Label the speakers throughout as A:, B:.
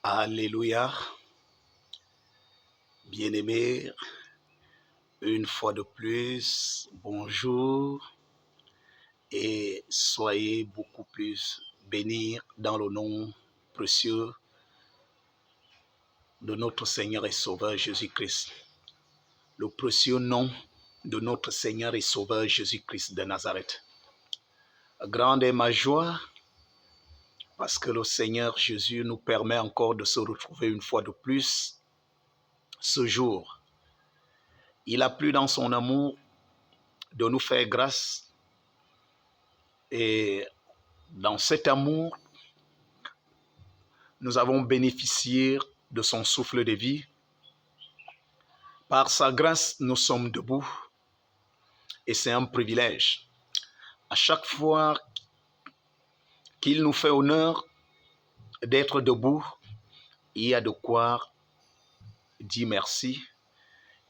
A: Alléluia. Bien-aimés, une fois de plus, bonjour et soyez beaucoup plus bénis dans le nom précieux de notre Seigneur et Sauveur Jésus-Christ. Le précieux nom de notre Seigneur et Sauveur Jésus-Christ de Nazareth. Grande est ma joie parce que le Seigneur Jésus nous permet encore de se retrouver une fois de plus ce jour. Il a plu dans son amour de nous faire grâce et dans cet amour, nous avons bénéficié de son souffle de vie. Par sa grâce, nous sommes debout et c'est un privilège. À chaque fois qu'il nous fait honneur d'être debout, il y a de quoi dire merci,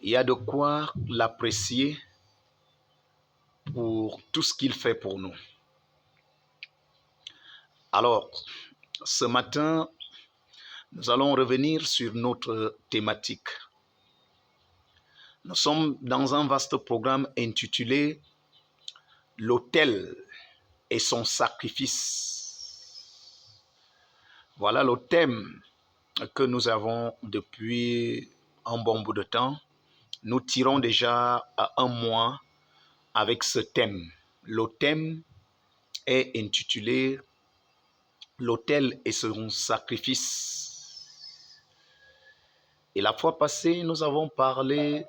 A: il y a de quoi l'apprécier pour tout ce qu'il fait pour nous. Alors, ce matin, nous allons revenir sur notre thématique. Nous sommes dans un vaste programme intitulé « L'autel et son sacrifice ». Voilà le thème que nous avons depuis un bon bout de temps. Nous tirons déjà à un mois avec ce thème. Le thème est intitulé « L'autel et son sacrifice ». Et la fois passée, nous avons parlé.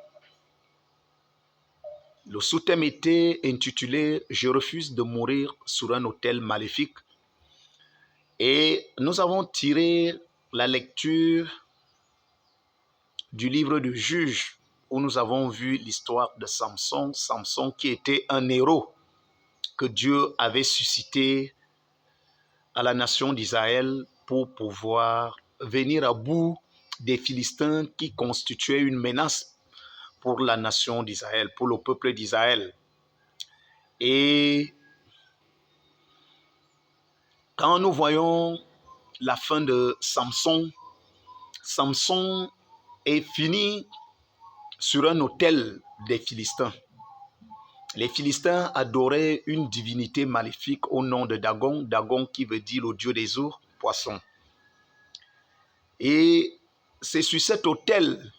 A: Le sous-thème était intitulé « Je refuse de mourir sur un autel maléfique ». Et nous avons tiré la lecture du livre du Juge où nous avons vu l'histoire de Samson. Samson qui était un héros que Dieu avait suscité à la nation d'Israël pour pouvoir venir à bout des Philistins qui constituaient une menace pour la nation d'Israël, pour le peuple d'Israël. Et quand nous voyons la fin de Samson, Samson est fini sur un autel des Philistins. Les Philistins adoraient une divinité maléfique au nom de Dagon, Dagon qui veut dire le dieu des eaux, poisson. Et c'est sur cet autel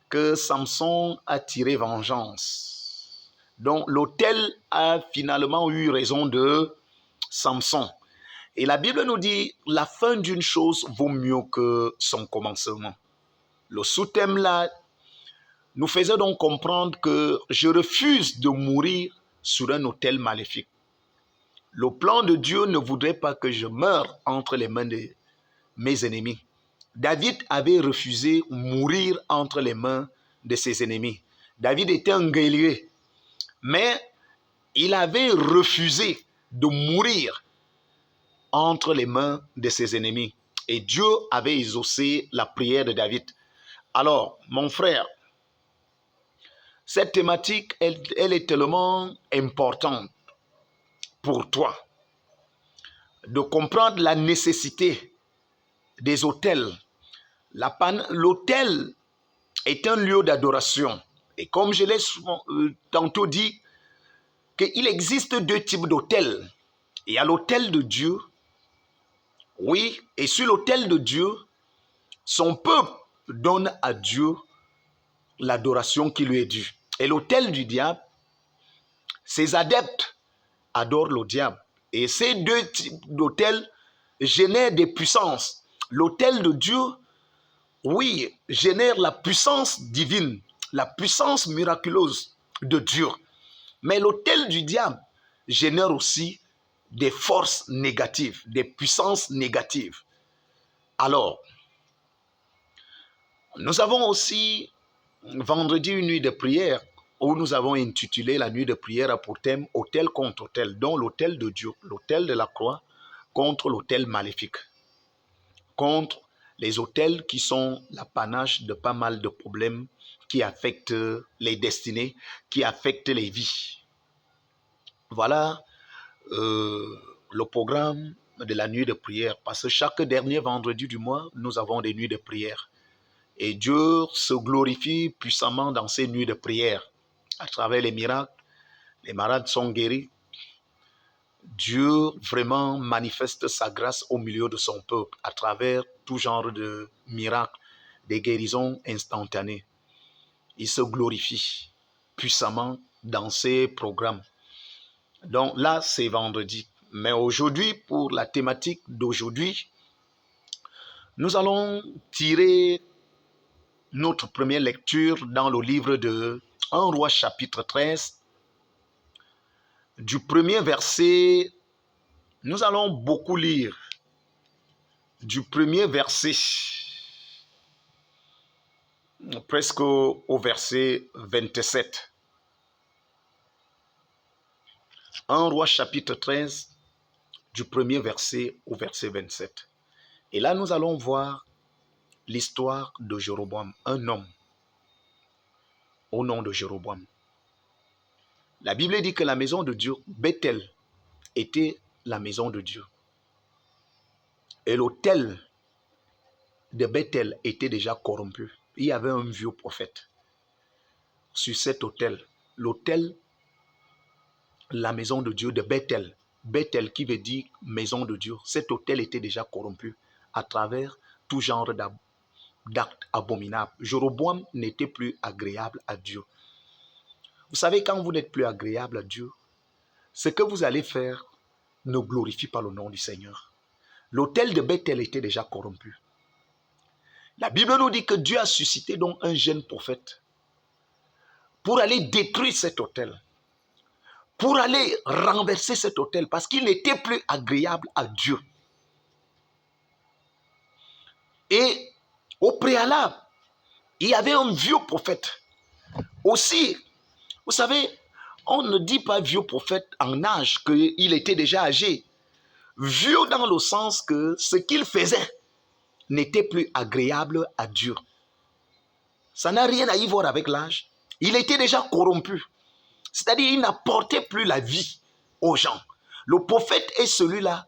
A: que Samson a tiré vengeance. Donc l'autel a finalement eu raison de Samson. Et la Bible nous dit, la fin d'une chose vaut mieux que son commencement. Le sous-thème là nous faisait donc comprendre que je refuse de mourir sur un autel maléfique. Le plan de Dieu ne voudrait pas que je meure entre les mains de mes ennemis. David avait refusé de mourir entre les mains de ses ennemis. David était un guerrier, mais il avait refusé de mourir entre les mains de ses ennemis. Et Dieu avait exaucé la prière de David. Alors, mon frère, cette thématique, elle est tellement importante pour toi de comprendre la nécessité des autels. L'autel est un lieu d'adoration. Et comme je l'ai tantôt dit, qu'il existe deux types d'autels. Il y a l'autel de Dieu, oui, et sur l'autel de Dieu, son peuple donne à Dieu l'adoration qui lui est due. Et l'autel du diable, ses adeptes adorent le diable. Et ces deux types d'autels génèrent des puissances. L'autel de Dieu, oui, génère la puissance divine, la puissance miraculeuse de Dieu. Mais l'autel du diable génère aussi des forces négatives, des puissances négatives. Alors, nous avons aussi vendredi une nuit de prière où nous avons intitulé la nuit de prière pour thème autel contre autel, dont l'autel de Dieu, l'autel de la croix contre l'autel maléfique, contre les autels qui sont l'apanage de pas mal de problèmes qui affectent les destinées, qui affectent les vies. Voilà le programme de la nuit de prière, parce que chaque dernier vendredi du mois, nous avons des nuits de prière. Et Dieu se glorifie puissamment dans ces nuits de prière. À travers les miracles, les malades sont guéris. Dieu vraiment manifeste sa grâce au milieu de son peuple à travers tout genre de miracles, des guérisons instantanées. Il se glorifie puissamment dans ces programmes. Donc là, c'est vendredi. Mais aujourd'hui, pour la thématique d'aujourd'hui, nous allons tirer notre première lecture dans le livre de 1 Roi chapitre 13. Du premier verset, nous allons beaucoup lire. Du premier verset, presque au verset 27. 1 Roi chapitre 13, du premier verset au verset 27. Et là, nous allons voir l'histoire de Jéroboam, un homme au nom de Jéroboam. La Bible dit que la maison de Dieu, Bethel, était la maison de Dieu. Et l'autel de Bethel était déjà corrompu. Il y avait un vieux prophète sur cet autel. L'autel, la maison de Dieu de Bethel. Bethel qui veut dire maison de Dieu. Cet autel était déjà corrompu à travers tout genre d'actes abominables. Jéroboam n'était plus agréable à Dieu. Vous savez, quand vous n'êtes plus agréable à Dieu, ce que vous allez faire ne glorifie pas le nom du Seigneur. L'autel de Bethel était déjà corrompu. La Bible nous dit que Dieu a suscité donc un jeune prophète pour aller détruire cet autel, pour aller renverser cet autel parce qu'il n'était plus agréable à Dieu. Et au préalable, il y avait un vieux prophète. Aussi, vous savez, on ne dit pas vieux prophète en âge qu'il était déjà âgé. Vieux dans le sens que ce qu'il faisait n'était plus agréable à Dieu. Ça n'a rien à y voir avec l'âge. Il était déjà corrompu. C'est-à-dire il n'apportait plus la vie aux gens. Le prophète est celui-là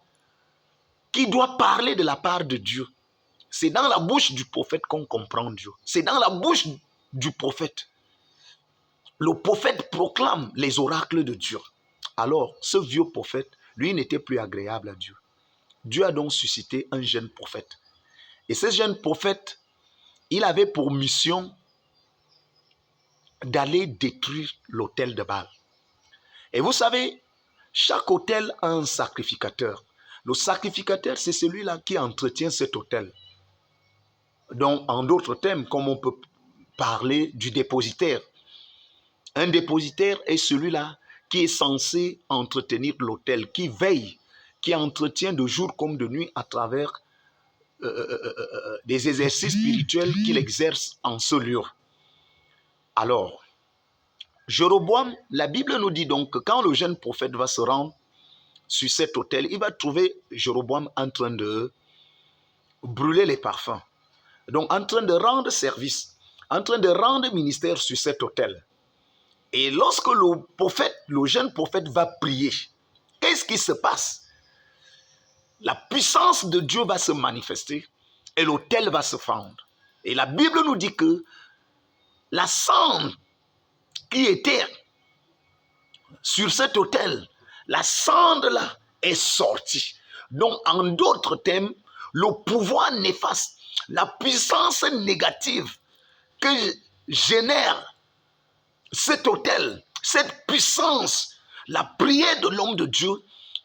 A: qui doit parler de la part de Dieu. C'est dans la bouche du prophète qu'on comprend Dieu. C'est dans la bouche du prophète. Le prophète proclame les oracles de Dieu. Alors, ce vieux prophète, lui, n'était plus agréable à Dieu. Dieu a donc suscité un jeune prophète. Et ce jeune prophète, il avait pour mission d'aller détruire l'autel de Baal. Et vous savez, chaque autel a un sacrificateur. Le sacrificateur, c'est celui-là qui entretient cet autel. Donc, en d'autres termes, comme on peut parler du dépositaire. Un dépositaire est celui-là qui est censé entretenir l'autel, qui veille, qui entretient de jour comme de nuit à travers des exercices spirituels qu'il exerce en ce lieu. Alors, Jéroboam, la Bible nous dit donc que quand le jeune prophète va se rendre sur cet autel, il va trouver Jéroboam en train de brûler les parfums. Donc en train de rendre service, en train de rendre ministère sur cet autel. Et lorsque le prophète, le jeune prophète va prier, qu'est-ce qui se passe? La puissance de Dieu va se manifester et l'autel va se fendre. Et la Bible nous dit que la cendre qui était sur cet autel, la cendre là est sortie. Donc en d'autres termes, le pouvoir néfaste, la puissance négative que génère cet autel, cette puissance, la prière de l'homme de Dieu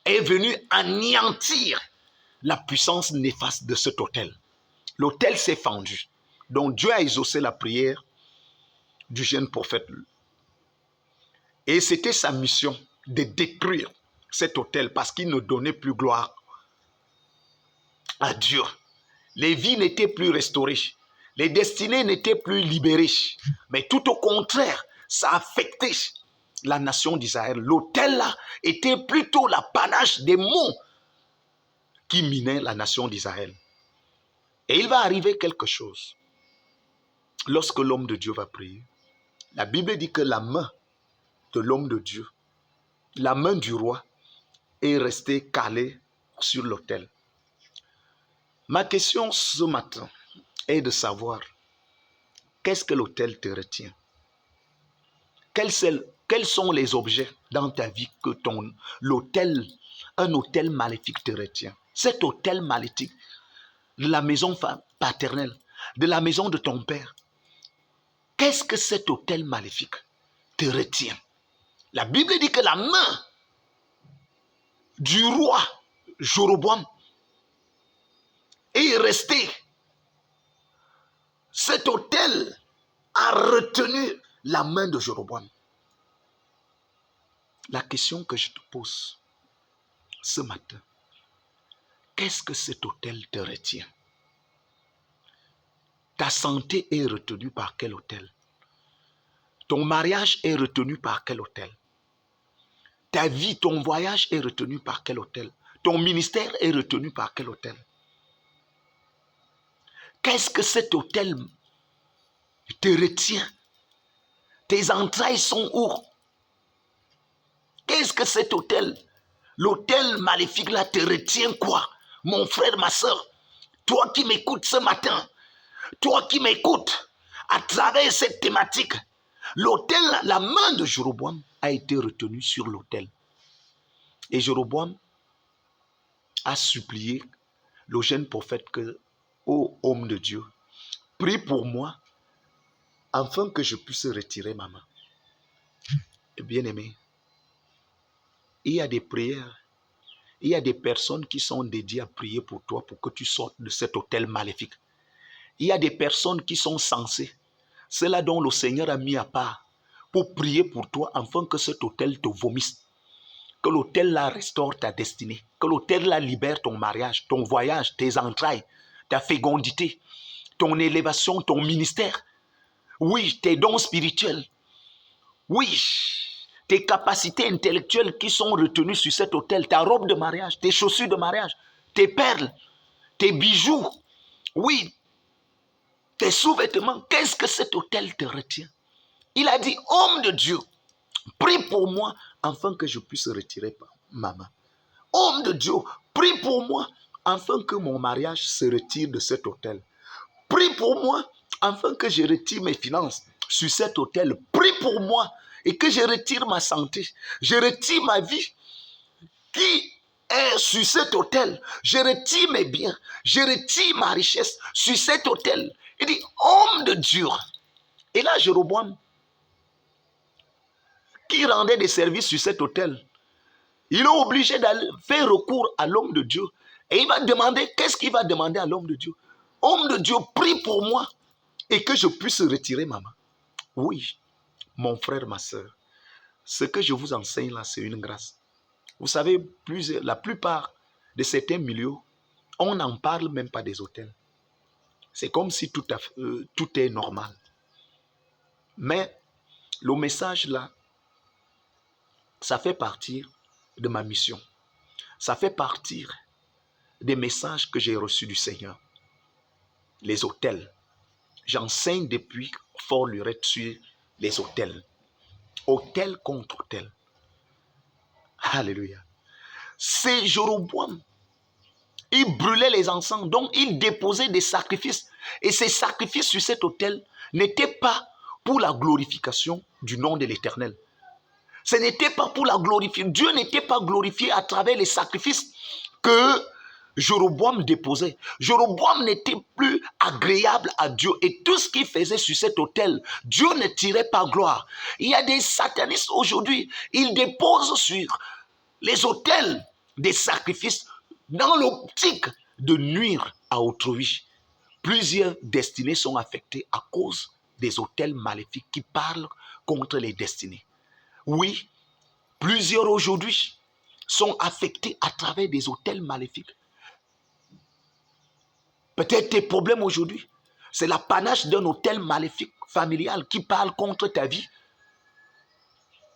A: est venue anéantir la puissance néfaste de cet autel. L'autel s'est fendu. Donc Dieu a exaucé la prière du jeune prophète. Et c'était sa mission de détruire cet autel parce qu'il ne donnait plus gloire à Dieu. Les vies n'étaient plus restaurées. Les destinées n'étaient plus libérées. Mais tout au contraire, ça affectait la nation d'Israël. L'autel là était plutôt l'apanage des maux qui minaient la nation d'Israël. Et il va arriver quelque chose. Lorsque l'homme de Dieu va prier, la Bible dit que la main de l'homme de Dieu, la main du roi est restée calée sur l'autel. Ma question ce matin est de savoir qu'est-ce que l'autel te retient? Quels sont les objets dans ta vie que un autel maléfique te retient? Cet autel maléfique de la maison paternelle, de la maison de ton père, qu'est-ce que cet autel maléfique te retient? La Bible dit que la main du roi Jéroboam est restée. Cet autel a retenu la main de Jéroboam. La question que je te pose ce matin, qu'est-ce que cet autel te retient? Ta santé est retenue par quel autel? Ton mariage est retenu par quel autel? Ta vie, ton voyage est retenu par quel autel? Ton ministère est retenu par quel autel? Qu'est-ce que cet autel te retient? Tes entrailles sont où? Qu'est-ce que cet autel, l'autel maléfique là, te retient quoi? Mon frère, ma soeur, toi qui m'écoutes ce matin, toi qui m'écoutes à travers cette thématique, l'autel, la main de Jéroboam a été retenue sur l'autel. Et Jéroboam a supplié le jeune prophète que, ô homme de Dieu, prie pour moi afin que je puisse retirer ma main. Bien-aimé, il y a des prières, il y a des personnes qui sont dédiées à prier pour toi pour que tu sortes de cet autel maléfique. Il y a des personnes qui sont censées, ceux-là dont le Seigneur a mis à part, pour prier pour toi afin que cet autel te vomisse. Que l'autel là restaure ta destinée. Que l'autel là libère ton mariage, ton voyage, tes entrailles, ta fécondité, ton élévation, ton ministère. Oui, tes dons spirituels. Oui, tes capacités intellectuelles qui sont retenues sur cet autel. Ta robe de mariage, tes chaussures de mariage, tes perles, tes bijoux. Oui, tes sous-vêtements. Qu'est-ce que cet autel te retient? Il a dit, homme de Dieu, prie pour moi afin que je puisse retirer ma main. Homme de Dieu, prie pour moi afin que mon mariage se retire de cet autel. Prie pour moi afin que je retire mes finances sur cet autel. Prie pour moi et que je retire ma santé. Je retire ma vie qui est sur cet autel. Je retire mes biens. Je retire ma richesse sur cet autel. Il dit, homme de Dieu. Et là, Jéroboam, qui rendait des services sur cet autel, il est obligé d'aller faire recours à l'homme de Dieu. Et il va demander, qu'est-ce qu'il va demander à l'homme de Dieu? Homme de Dieu, prie pour moi et que je puisse retirer ma main. Oui, mon frère, ma soeur, ce que je vous enseigne là, c'est une grâce. Vous savez, la plupart de certains milieux, on n'en parle même pas des autels. C'est comme si tout est normal. Mais le message là, ça fait partie de ma mission. Ça fait partie des messages que j'ai reçus du Seigneur. Les autels. J'enseigne depuis Fort Lurette sur les autels. Autel contre autel. Alléluia. C'est Jéroboam. Il brûlait les encens, donc il déposait des sacrifices. Et ces sacrifices sur cet autel n'étaient pas pour la glorification du nom de l'Éternel. Ce n'était pas pour la glorifier. Dieu n'était pas glorifié à travers les sacrifices que Jéroboam déposait. Jéroboam n'était plus agréable à Dieu. Et tout ce qu'il faisait sur cet autel, Dieu ne tirait pas gloire. Il y a des satanistes aujourd'hui, ils déposent sur les autels des sacrifices dans l'optique de nuire à autrui. Plusieurs destinées sont affectées à cause des autels maléfiques qui parlent contre les destinées. Oui, plusieurs aujourd'hui sont affectés à travers des autels maléfiques. Peut-être tes problèmes aujourd'hui, c'est l'apanage d'un autel maléfique familial qui parle contre ta vie.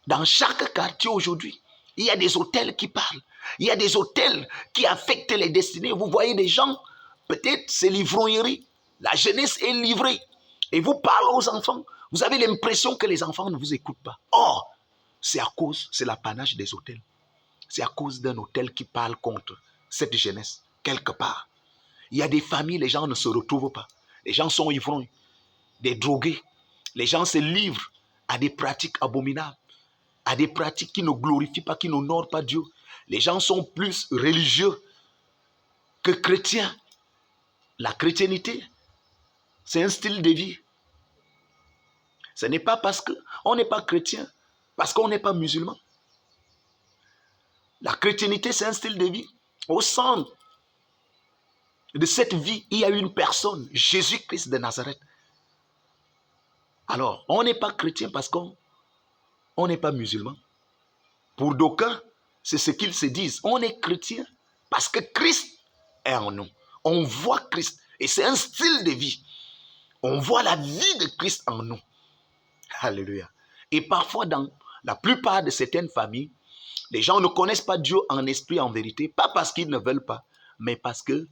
A: Dans chaque quartier aujourd'hui, il y a des autels qui parlent. Il y a des autels qui affectent les destinées. Vous voyez des gens, peut-être c'est l'ivrognerie. La jeunesse est livrée. Et vous parlez aux enfants. Vous avez l'impression que les enfants ne vous écoutent pas. Or, c'est l'apanage des autels. C'est à cause d'un autel qui parle contre cette jeunesse, quelque part. Il y a des familles, les gens ne se retrouvent pas. Les gens sont ivrognes, des drogués. Les gens se livrent à des pratiques abominables, à des pratiques qui ne glorifient pas, qui n'honorent pas Dieu. Les gens sont plus religieux que chrétiens. La chrétienté, c'est un style de vie. Ce n'est pas parce qu'on n'est pas chrétien, parce qu'on n'est pas musulman. La chrétienté, c'est un style de vie. Au centre de cette vie, il y a une personne, Jésus-Christ de Nazareth. Alors, on n'est pas chrétien parce qu'on n'est pas musulman. Pour d'aucuns, c'est ce qu'ils se disent. On est chrétien parce que Christ est en nous. On voit Christ. Et c'est un style de vie. On voit la vie de Christ en nous. Alléluia. Et parfois, dans la plupart de certaines familles, les gens ne connaissent pas Dieu en esprit, en vérité, pas parce qu'ils ne veulent pas, mais parce que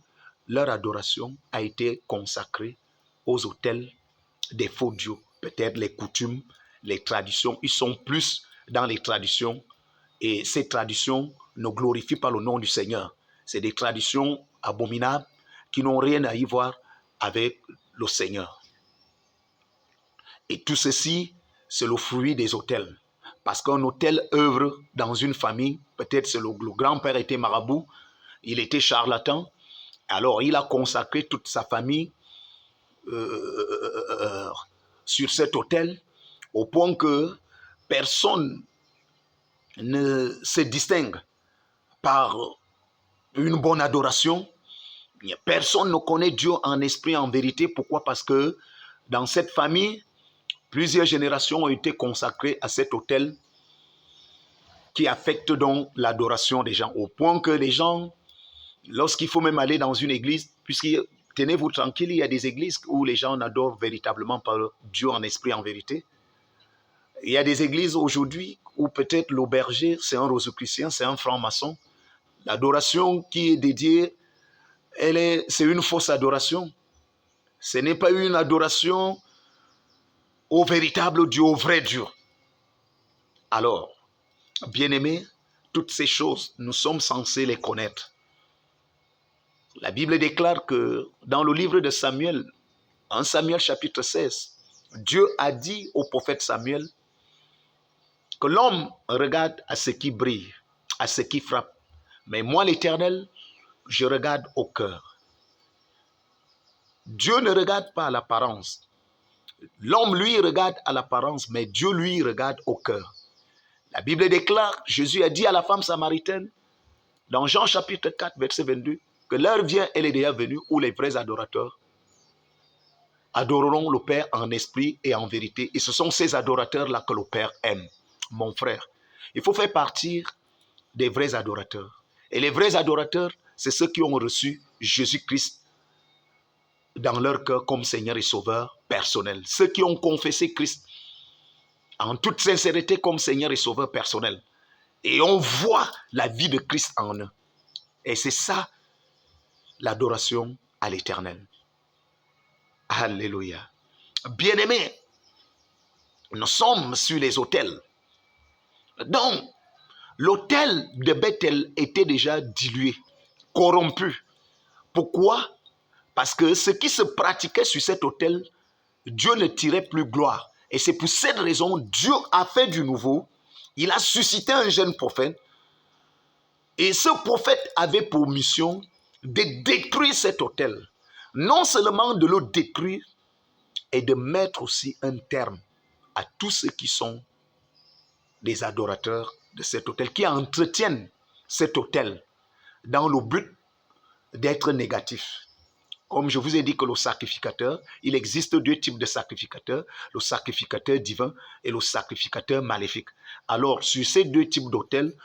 A: leur adoration a été consacrée aux autels des faux dieux. Peut-être les coutumes, les traditions, ils sont plus dans les traditions et ces traditions ne glorifient pas le nom du Seigneur. C'est des traditions abominables qui n'ont rien à y voir avec le Seigneur. Et tout ceci, c'est le fruit des autels. Parce qu'un autel œuvre dans une famille, peut-être le grand-père était marabout, il était charlatan, alors il a consacré toute sa famille sur cet autel, au point que personne ne se distingue par une bonne adoration. Personne ne connaît Dieu en esprit, en vérité. Pourquoi? Parce que dans cette famille, plusieurs générations ont été consacrées à cet autel qui affecte donc l'adoration des gens, au point que les gens, lorsqu'il faut même aller dans une église, puisque tenez-vous tranquille, il y a des églises où les gens adorent véritablement par Dieu en esprit, en vérité. Il y a des églises aujourd'hui où peut-être l'auberger, c'est un rosicrucien, c'est un franc-maçon. L'adoration qui est dédiée, c'est une fausse adoration. Ce n'est pas une adoration au véritable Dieu, au vrai Dieu. Alors, bien-aimés, toutes ces choses, nous sommes censés les connaître. La Bible déclare que dans le livre de Samuel, en Samuel chapitre 16, Dieu a dit au prophète Samuel que l'homme regarde à ce qui brille, à ce qui frappe. Mais moi, l'Éternel, je regarde au cœur. Dieu ne regarde pas à l'apparence. L'homme, lui, regarde à l'apparence, mais Dieu, lui, regarde au cœur. La Bible déclare, Jésus a dit à la femme samaritaine, dans Jean chapitre 4, verset 22, que l'heure vient, elle est déjà venue, où les vrais adorateurs adoreront le Père en esprit et en vérité. Et ce sont ces adorateurs-là que le Père aime. Mon frère, il faut faire partir des vrais adorateurs. Et les vrais adorateurs, c'est ceux qui ont reçu Jésus-Christ dans leur cœur comme Seigneur et Sauveur personnel. Ceux qui ont confessé Christ en toute sincérité comme Seigneur et Sauveur personnel. Et on voit la vie de Christ en eux. Et c'est ça, l'adoration à l'Éternel. Alléluia. Bien-aimés, nous sommes sur les autels. Donc, l'autel de Bethel était déjà dilué, corrompu. Pourquoi? Parce que ce qui se pratiquait sur cet autel, Dieu ne tirait plus gloire. Et c'est pour cette raison, Dieu a fait du nouveau. Il a suscité un jeune prophète. Et ce prophète avait pour mission de détruire cet autel. Non seulement de le détruire, et de mettre aussi un terme à tous ceux qui sont des adorateurs de cet autel, qui entretiennent cet autel dans le but d'être négatif. Comme je vous ai dit que le sacrificateur, il existe deux types de sacrificateurs, le sacrificateur divin et le sacrificateur maléfique. Alors, sur ces deux types d'autels,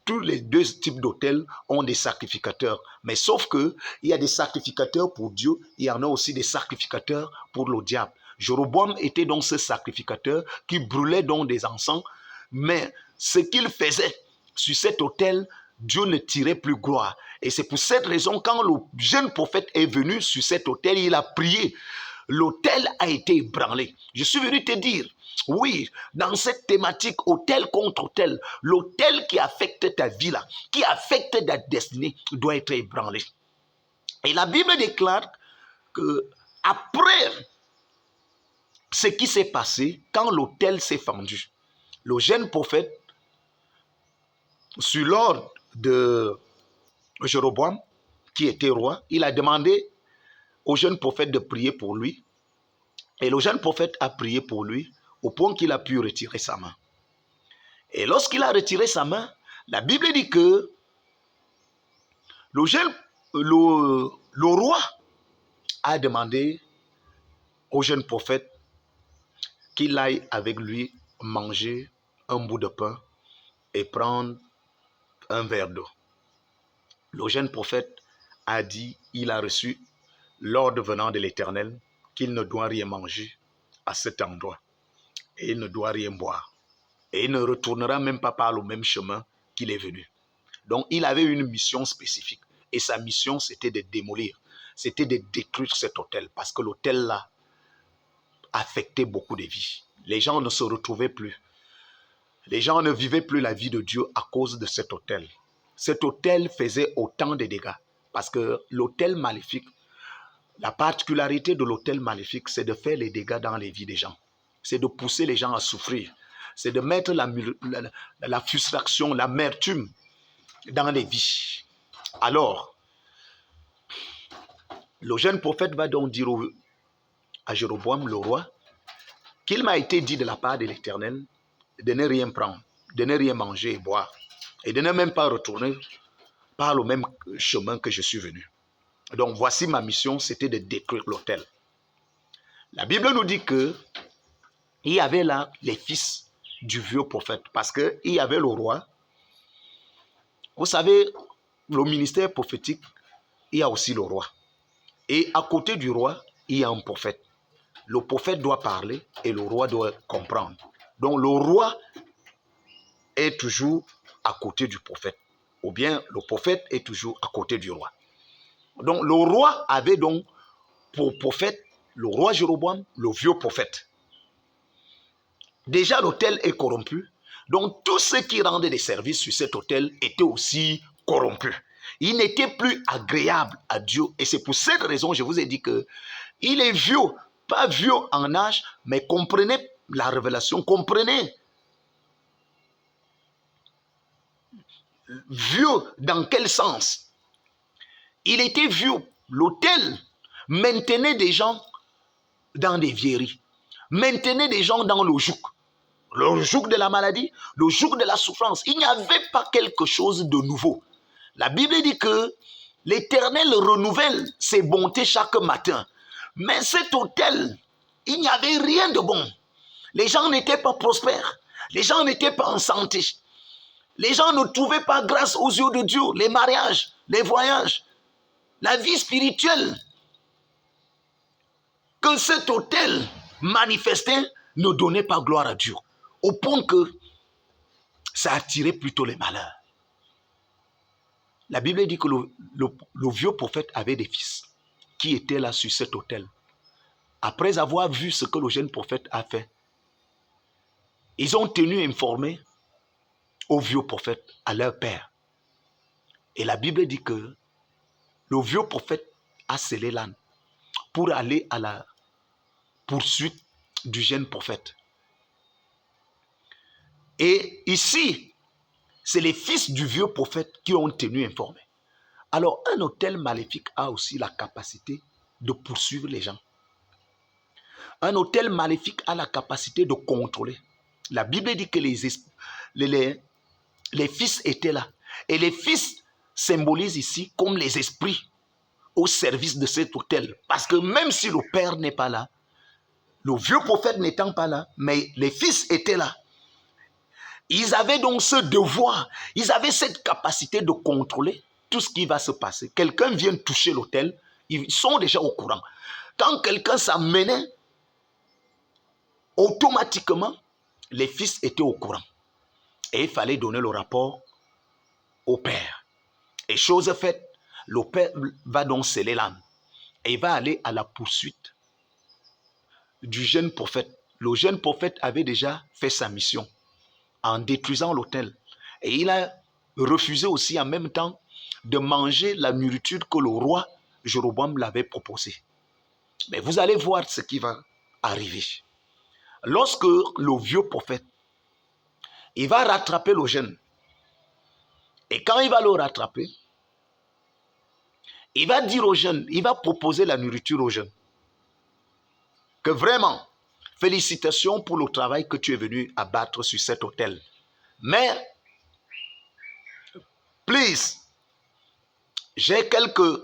A: tous les deux types d'autels ont des sacrificateurs. Mais sauf que il y a des sacrificateurs pour Dieu, il y en a aussi des sacrificateurs pour le diable. Jéroboam était donc ce sacrificateur qui brûlait donc des encens, mais ce qu'il faisait sur cet autel, Dieu ne tirait plus gloire. Et c'est pour cette raison, quand le jeune prophète est venu sur cet autel, il a prié. L'autel a été ébranlé. Je suis venu te dire Oui, dans cette thématique, hôtel contre hôtel, l'hôtel qui affecte ta vie là, qui affecte ta destinée, doit être ébranlé. Et la Bible déclare que après ce qui s'est passé, quand l'autel s'est fendu, le jeune prophète, sur l'ordre de Jéroboam, qui était roi, il a demandé au jeune prophète de prier pour lui. Et le jeune prophète a prié pour lui au point qu'il a pu retirer sa main. Et lorsqu'il a retiré sa main, la Bible dit que le roi a demandé au jeune prophète qu'il aille avec lui manger un bout de pain et prendre un verre d'eau. Le jeune prophète a dit, il a reçu l'ordre venant de l'Éternel qu'il ne doit rien manger à cet endroit et il ne doit rien boire. Et il ne retournera même pas par le même chemin qu'il est venu. Donc il avait une mission spécifique et sa mission c'était de démolir, c'était de détruire cet hôtel parce que l'hôtel là affectait beaucoup de vies. Les gens ne se retrouvaient plus. Les gens ne vivaient plus la vie de Dieu à cause de cet hôtel. Cet hôtel faisait autant de dégâts parce que l'hôtel maléfique, la particularité de l'hôtel maléfique, c'est de faire les dégâts dans les vies des gens. C'est de pousser les gens à souffrir. C'est de mettre la frustration, l'amertume dans les vies. Alors, le jeune prophète va donc dire à Jéroboam, le roi, qu'il m'a été dit de la part de l'Éternel de ne rien prendre, de ne rien manger et boire, et de ne même pas retourner par le même chemin que je suis venu. Donc voici ma mission, c'était de détruire l'autel. La Bible nous dit que il y avait là les fils du vieux prophète, parce qu'il y avait le roi. Vous savez, le ministère prophétique, il y a aussi le roi. Et à côté du roi, il y a un prophète. Le prophète doit parler et le roi doit comprendre. Donc le roi est toujours à côté du prophète. Ou bien le prophète est toujours à côté du roi. Donc le roi avait donc pour prophète le roi Jéroboam, le vieux prophète. Déjà l'autel est corrompu. Donc tous ceux qui rendaient des services sur cet autel étaient aussi corrompus. Il n'était plus agréable à Dieu. Et c'est pour cette raison que je vous ai dit que il est vieux, pas vieux en âge, mais comprenez la révélation, comprenez. Vieux dans quel sens? Il était vieux. L'autel maintenait des gens dans des vieilleries, maintenait des gens dans le joug de la maladie, le joug de la souffrance. Il n'y avait pas quelque chose de nouveau. La Bible dit que l'Éternel renouvelle ses bontés chaque matin. Mais cet autel, il n'y avait rien de bon. Les gens n'étaient pas prospères. Les gens n'étaient pas en santé. Les gens ne trouvaient pas grâce aux yeux de Dieu les mariages, les voyages, la vie spirituelle. Que cet autel manifestait ne donnait pas gloire à Dieu. Au point que ça attirait plutôt les malheurs. La Bible dit que le vieux prophète avait des fils qui étaient là sur cet autel. Après avoir vu ce que le jeune prophète a fait, ils ont tenu informé au vieux prophète, à leur père. Et la Bible dit que le vieux prophète a scellé l'âne pour aller à la poursuite du jeune prophète. Et ici, c'est les fils du vieux prophète qui ont tenu informé. Alors, un autel maléfique a aussi la capacité de poursuivre les gens. Un autel maléfique a la capacité de contrôler. La Bible dit que les fils étaient là. Et les fils symbolisent ici comme les esprits au service de cet autel. Parce que même si le père n'est pas là, le vieux prophète n'étant pas là, mais les fils étaient là. Ils avaient donc ce devoir, ils avaient cette capacité de contrôler tout ce qui va se passer. Quelqu'un vient toucher l'autel, ils sont déjà au courant. Quand quelqu'un s'amenait, automatiquement, les fils étaient au courant. Et il fallait donner le rapport au père. Et chose faite, le père va donc sceller l'âne. Et il va aller à la poursuite du jeune prophète, Le jeune prophète avait déjà fait sa mission en détruisant l'autel. Et il a refusé aussi en même temps de manger la nourriture que le roi Jéroboam l'avait proposée. Mais vous allez voir ce qui va arriver. Lorsque le vieux prophète, il va rattraper le jeune. Et quand il va le rattraper, il va dire aux jeunes, il va proposer la nourriture aux jeunes. Que vraiment, félicitations pour le travail que tu es venu abattre sur cet autel. Mais, please, j'ai quelques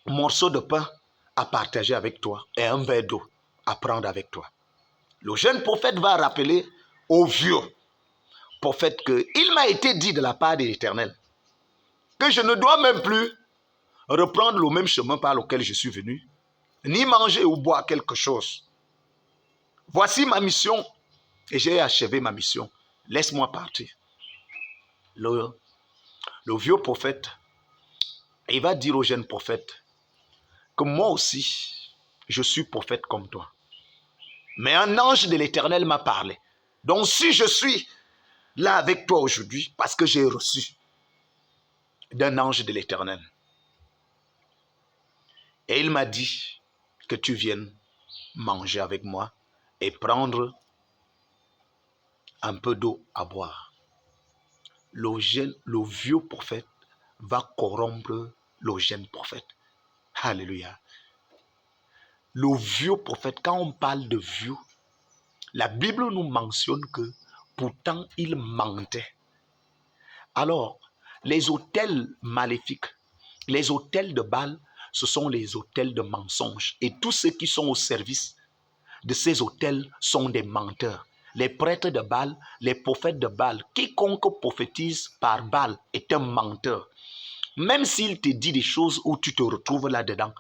A: morceaux de pain à partager avec toi et un verre d'eau à prendre avec toi. Le jeune prophète va rappeler au vieux prophète qu'il m'a été dit de la part de l'Éternel que je ne dois même plus reprendre le même chemin par lequel je suis venu, ni manger ou boire quelque chose. Voici ma mission et j'ai achevé ma mission. Laisse-moi partir. Le vieux prophète, il va dire au jeune prophète que moi aussi, je suis prophète comme toi. Mais un ange de l'Éternel m'a parlé. Donc si je suis là avec toi aujourd'hui, parce que j'ai reçu d'un ange de l'Éternel, et il m'a dit que tu viennes manger avec moi et prendre un peu d'eau à boire. Le vieux prophète va corrompre le jeune prophète. Alléluia. Le vieux prophète, quand on parle de vieux, la Bible nous mentionne que pourtant il mentait. Alors, les autels maléfiques, les autels de Baal, ce sont les autels de mensonges. Et tous ceux qui sont au service de ces autels sont des menteurs. Les prêtres de Baal, les prophètes de Baal, quiconque prophétise par Baal est un menteur. Même s'il te dit des choses où tu te retrouves là-dedans,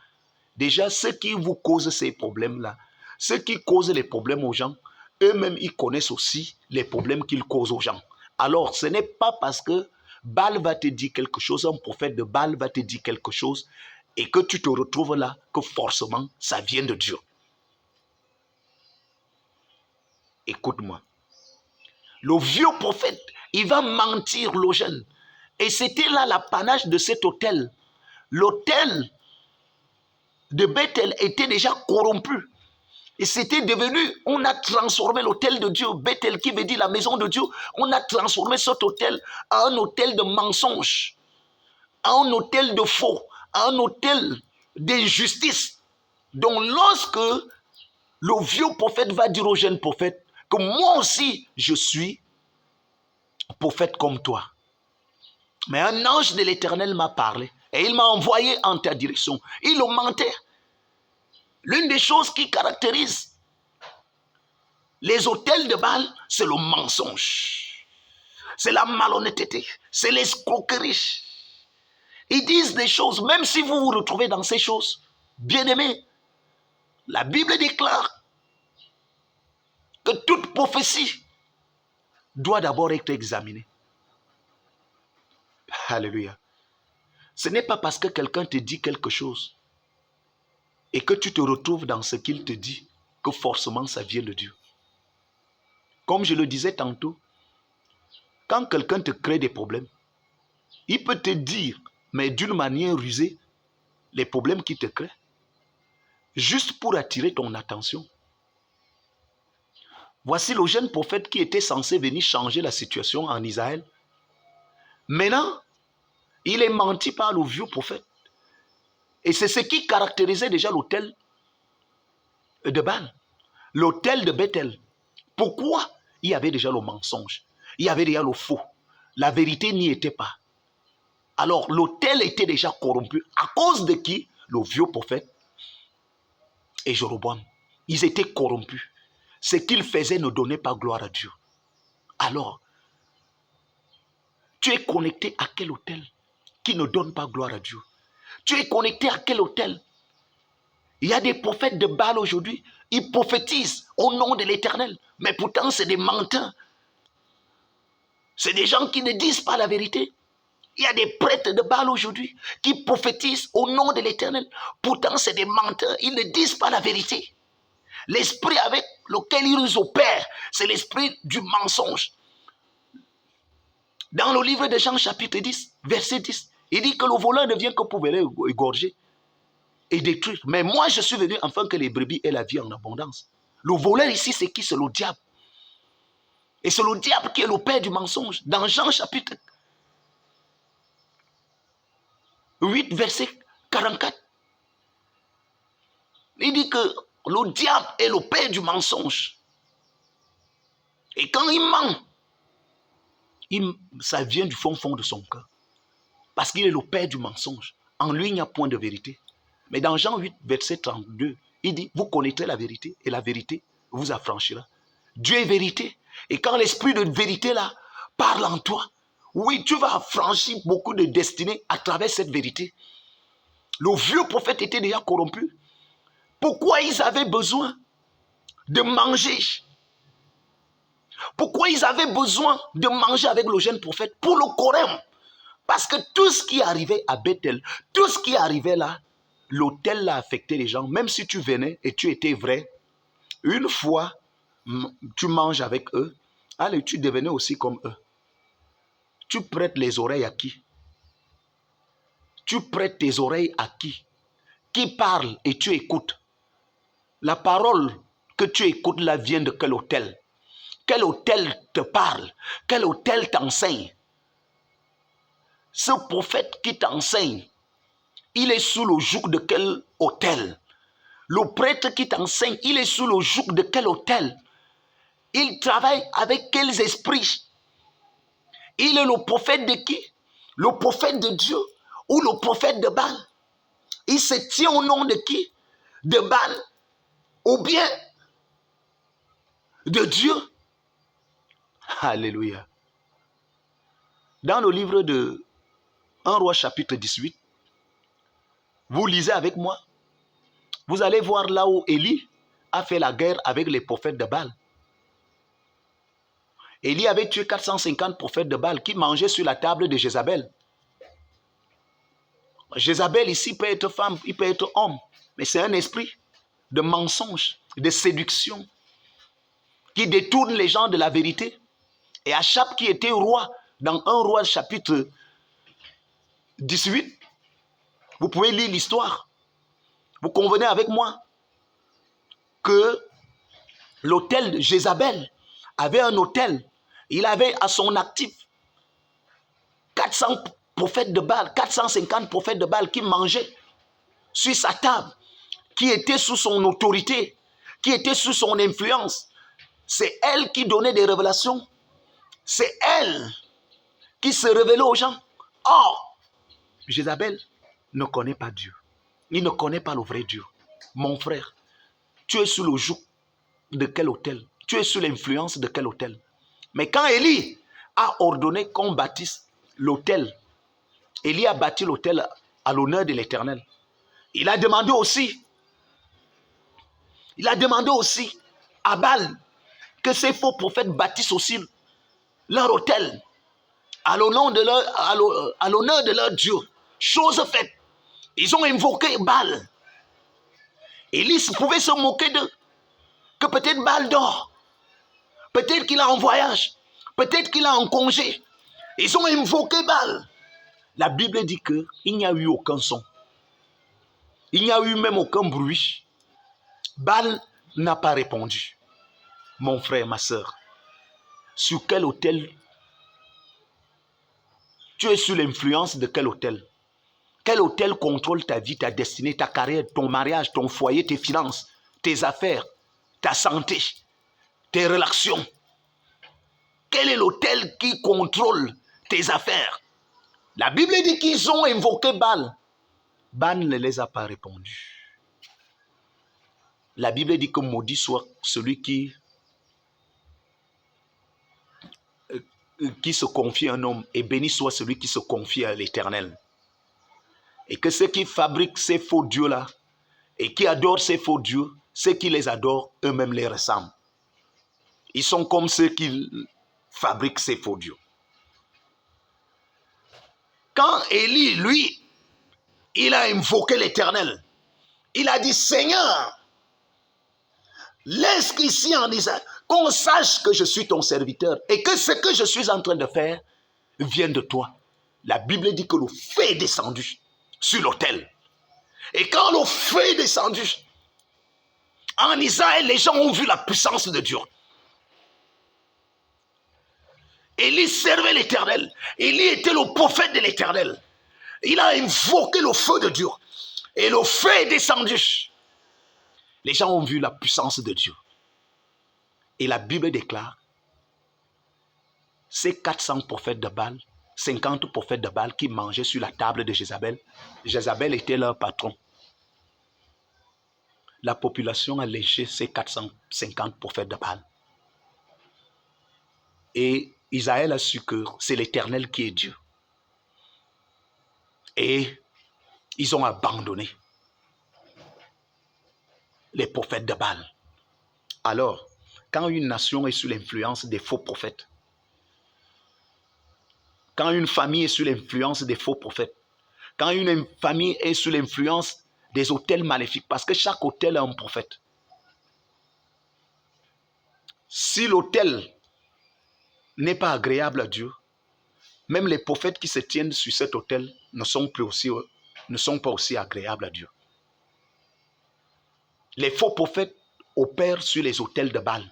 A: déjà ceux qui vous causent ces problèmes-là, ceux qui causent les problèmes aux gens, eux-mêmes ils connaissent aussi les problèmes qu'ils causent aux gens. Alors ce n'est pas parce que Baal va te dire quelque chose, un prophète de Baal va te dire quelque chose, et que tu te retrouves là, que forcément ça vient de Dieu. Écoute-moi. Le vieux prophète, il va mentir le jeune. Et c'était là l'apanage de cet autel. L'autel de Bethel était déjà corrompu. Et c'était devenu, on a transformé l'autel de Dieu, Bethel qui veut dire la maison de Dieu, on a transformé cet autel en un autel de mensonge, en un autel de faux, en un autel d'injustice. Donc lorsque le vieux prophète va dire au jeune prophète que moi aussi je suis prophète comme toi. Mais un ange de l'Éternel m'a parlé et il m'a envoyé en ta direction. Il mentait. L'une des choses qui caractérise les autels de Baal, c'est le mensonge. C'est la malhonnêteté. C'est l'escroquerie. Ils disent des choses, même si vous vous retrouvez dans ces choses. Bien-aimés, la Bible déclare que toute prophétie doit d'abord être examinée. Alléluia. Ce n'est pas parce que quelqu'un te dit quelque chose et que tu te retrouves dans ce qu'il te dit que forcément ça vient de Dieu. Comme je le disais tantôt, quand quelqu'un te crée des problèmes, il peut te dire, mais d'une manière rusée, les problèmes qu'il te crée, juste pour attirer ton attention. Voici le jeune prophète qui était censé venir changer la situation en Israël. Maintenant, il est menti par le vieux prophète. Et c'est ce qui caractérisait déjà l'autel de Baal, l'autel de Bethel. Pourquoi? Il y avait déjà le mensonge, il y avait déjà le faux. La vérité n'y était pas. Alors l'autel était déjà corrompu. À cause de qui? Le vieux prophète et Jéroboam. Ils étaient corrompus. Ce qu'ils faisaient ne donnait pas gloire à Dieu. Alors, tu es connecté à quel autel qui ne donne pas gloire à Dieu? Tu es connecté à quel autel? Il y a des prophètes de Baal aujourd'hui, ils prophétisent au nom de l'Éternel, mais pourtant c'est des menteurs. C'est des gens qui ne disent pas la vérité. Il y a des prêtres de Baal aujourd'hui qui prophétisent au nom de l'Éternel. Pourtant, c'est des menteurs. Ils ne disent pas la vérité. L'esprit avec lequel ils opèrent, c'est l'esprit du mensonge. Dans le livre de Jean chapitre 10, verset 10, il dit que le voleur ne vient que pour venir égorger et détruire. Mais moi, je suis venu afin que les brebis aient la vie en abondance. Le voleur ici, c'est qui? C'est le diable. Et c'est le diable qui est le père du mensonge. Dans Jean chapitre 8, verset 44, il dit que le diable est le père du mensonge. Et quand il ment, ça vient du fond de son cœur. Parce qu'il est le père du mensonge. En lui, il n'y a point de vérité. Mais dans Jean 8, verset 32, il dit, vous connaîtrez la vérité et la vérité vous affranchira. Dieu est vérité. Et quand l'esprit de vérité là parle en toi, oui, tu vas affranchir beaucoup de destinées à travers cette vérité. Le vieux prophète était déjà corrompu. Pourquoi ils avaient besoin de manger? Pourquoi ils avaient besoin de manger avec le jeune prophète? Pour le corrompre. Parce que tout ce qui arrivait à Bethel, tout ce qui arrivait là, l'autel a affecté les gens. Même si tu venais et tu étais vrai, une fois tu manges avec eux, allez, tu devenais aussi comme eux. Tu prêtes les oreilles à qui? Tu prêtes tes oreilles à qui? Qui parle et tu écoutes? La parole que tu écoutes là vient de quel autel? Quel autel te parle? Quel autel t'enseigne? Ce prophète qui t'enseigne, il est sous le joug de quel autel? Le prêtre qui t'enseigne, il est sous le joug de quel autel? Il travaille avec quels esprits? Il est le prophète de qui? Le prophète de Dieu ou le prophète de Baal? Il se tient au nom de qui? De Baal ou bien de Dieu? Alléluia. Dans le livre de 1 Roi chapitre 18, vous lisez avec moi, vous allez voir là où Élie a fait la guerre avec les prophètes de Baal. Élie avait tué 450 prophètes de Baal qui mangeaient sur la table de Jézabel. Jézabel ici peut être femme, il peut être homme, mais c'est un esprit de mensonge, de séduction, qui détourne les gens de la vérité. Et Achab qui était roi, dans 1 Roi chapitre 18, vous pouvez lire l'histoire. Vous convenez avec moi que l'autel de Jézabel avait un autel. Il avait à son actif 400 prophètes de Baal, 450 prophètes de Baal qui mangeaient sur sa table, qui étaient sous son autorité, qui étaient sous son influence. C'est elle qui donnait des révélations. C'est elle qui se révélait aux gens. Or, Jézabel ne connaît pas Dieu. Il ne connaît pas le vrai Dieu. Mon frère, tu es sous le joug de quel autel? Tu es sous l'influence de quel autel? Mais quand Élie a ordonné qu'on bâtisse l'autel, Élie a bâti l'autel à l'honneur de l'Éternel. Il a demandé aussi à Baal que ces faux prophètes bâtissent aussi leur autel à l'honneur de leur Dieu. Chose faite. Ils ont invoqué Baal. Élie pouvait se moquer d'eux. Que peut-être Baal dort. Peut-être qu'il est en voyage. Peut-être qu'il est en congé. Ils ont invoqué Baal. La Bible dit qu'il n'y a eu aucun son. Il n'y a eu même aucun bruit. Baal n'a pas répondu. Mon frère, ma soeur, sur quel autel tu es sous l'influence de quel autel? Quel autel contrôle ta vie, ta destinée, ta carrière, ton mariage, ton foyer, tes finances, tes affaires, ta santé, tes relations? Quel est l'autel qui contrôle tes affaires? La Bible dit qu'ils ont invoqué Baal. Baal ne les a pas répondu. La Bible dit que maudit soit celui qui se confie à un homme et béni soit celui qui se confie à l'Éternel. Et que ceux qui fabriquent ces faux dieux-là et qui adorent ces faux dieux, ceux qui les adorent, eux-mêmes les ressemblent. Ils sont comme ceux qui fabriquent ces faux dieux. Quand Élie, lui, il a invoqué l'Éternel, il a dit, Seigneur, Laisse qu'ici en Israël, qu'on sache que je suis ton serviteur et que ce que je suis en train de faire vient de toi. La Bible dit que le feu est descendu sur l'autel. Et quand le feu est descendu, en Israël, les gens ont vu la puissance de Dieu. Élie servait l'Éternel. Élie était le prophète de l'Éternel. Il a invoqué le feu de Dieu. Et le feu est descendu. Les gens ont vu la puissance de Dieu. Et la Bible déclare, ces 400 prophètes de Baal, 50 prophètes de Baal qui mangeaient sur la table de Jézabel, Jézabel était leur patron. La population a léché ces 450 prophètes de Baal. Et Israël a su que c'est l'Éternel qui est Dieu. Et ils ont abandonné les prophètes de Baal. Alors, quand une nation est sous l'influence des faux prophètes, quand une famille est sous l'influence des faux prophètes, quand une famille est sous l'influence des autels maléfiques, parce que chaque autel a un prophète. Si l'autel n'est pas agréable à Dieu, même les prophètes qui se tiennent sur cet autel ne sont pas aussi agréables à Dieu. Les faux prophètes opèrent sur les autels de Baal.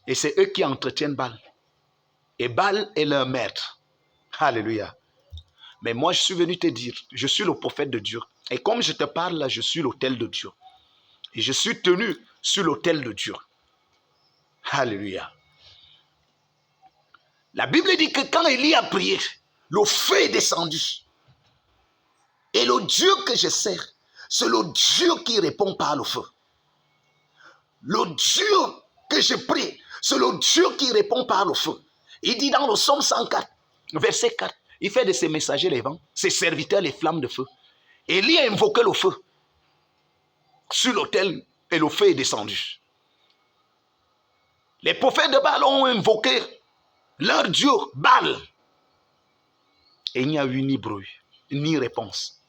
A: Et c'est eux qui entretiennent Baal. Et Baal est leur maître. Alléluia. Mais moi, je suis venu te dire, je suis le prophète de Dieu. Et comme je te parle là, je suis l'autel de Dieu. Et je suis tenu sur l'autel de Dieu. Alléluia. La Bible dit que quand Élie a prié, le feu est descendu. Et le Dieu que je sers, c'est le Dieu qui répond par le feu. Le Dieu que je prie, c'est le Dieu qui répond par le feu. Il dit dans le psaume 104, verset 4, il fait de ses messagers les vents, ses serviteurs les flammes de feu. Élie a invoqué le feu sur l'autel et le feu est descendu. Les prophètes de Baal ont invoqué leur Dieu, Baal. Et il n'y a eu ni bruit, ni réponse.